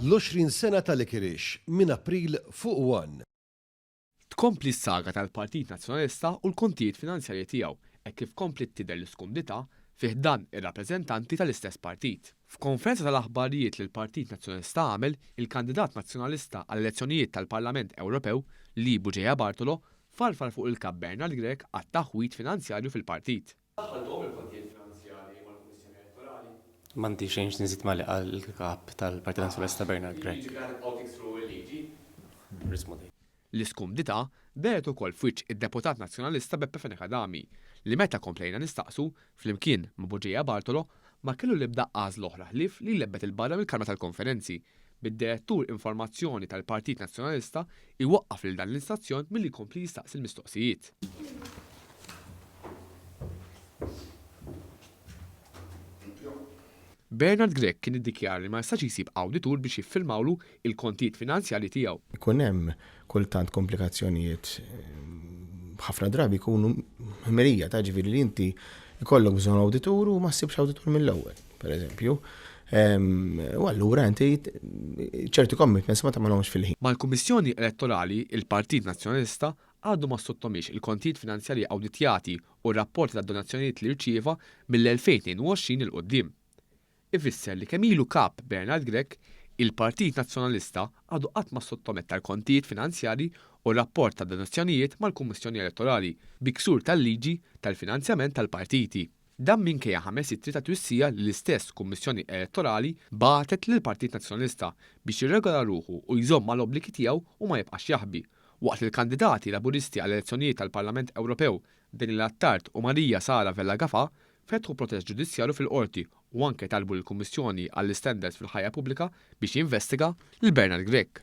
L-20 sena tal-Ikirix minn April fuq 1. Tkompli s-saga tal-Partit Nazzjonalista u l-kontijiet finanzjarji tiegħu hekk kif kompli tidher l-iskundità fih dan ir-rappreżentanti tal-istess partit. F'konferenza tal-aħbarijiet li l-Partit Nazzjonalista għamel, il-kandidat nazzjonalista għall-elezzjonijiet tal-Parlament Ewropew li Buġeja Bartolo farfar fuq il-kap Bernard Grech għat-taħwit finanzjarju fil-partit. M'għandi xejn nżid mali għall-kap tal-Partit Nazzjonalista Bernard Grech. L-iskumdità beret ukoll f'wiċċ id-deputat nazzjonalista Beppe Fenekadami li meta komplejna nistaqsu flimkien ma' Buġeja Bartolo ma kellu l-ebda għażla oħra ħlief li lebbet il-barra mill-Kamra tal-Konferenzi bid-direttur informazzjoni tal-Partit Nazzjonalista iwaqqaf lil dan l-istazzjon milli jkompli jistaqsi l-mistoqsijiet. Bernard Grech kien iddikjar li ma jistax jsib awditur biex jiffirmawlu il-kontijiet finanzjarji tiegħu. Ikun hemm kultant komplikazzjonijiet ħafna drabi jkunu ħmerija ta' ġifieri li inti jkollok bżonn awditur u ma ssibx awditur mill-ewwel, pereżempju. U allura inti ċerti commitments ma tagħmelhomx fil-ħin. Mal-Kummissjoni Elettorali il-Partit Nazzjonalista għadu ma sottomiex il-kontijiet finanzjarji awditjati u r-rapporti tad-donazzjonijiet li rċieva mill-2022 il-qudiem. Ifisser li kemm ilu kap Bernard Grech, il-Partit Nazzjonalista għadu qatt ma sottometta l-kontijiet finanzjarji u rapport ta' donazzjonijiet mal-Kummissjoni Elettorali biksur tal-liġi tal-finanzjament tal-partiti. Dan minkejja 5 ittri ta' twissija li l-istess Kummissjoni Elettorali bagħtet lill-Partit Nazzjonalista biex jirregola ruħu u jżomm mal-obbligi tiegħu u ma jibqax jaħbi, waqt li l-kandidati laburisti għall-elezzjonijiet tal-Parlament Ewropew Daniel Attard u Marija Sara Vella Gafà fetħu protest ġudizzjarju fil-qorti u anke talbu l-Kummissjoni għall-Standards fil-ħajja pubblika biex jinvestiga lil Bernard Grech.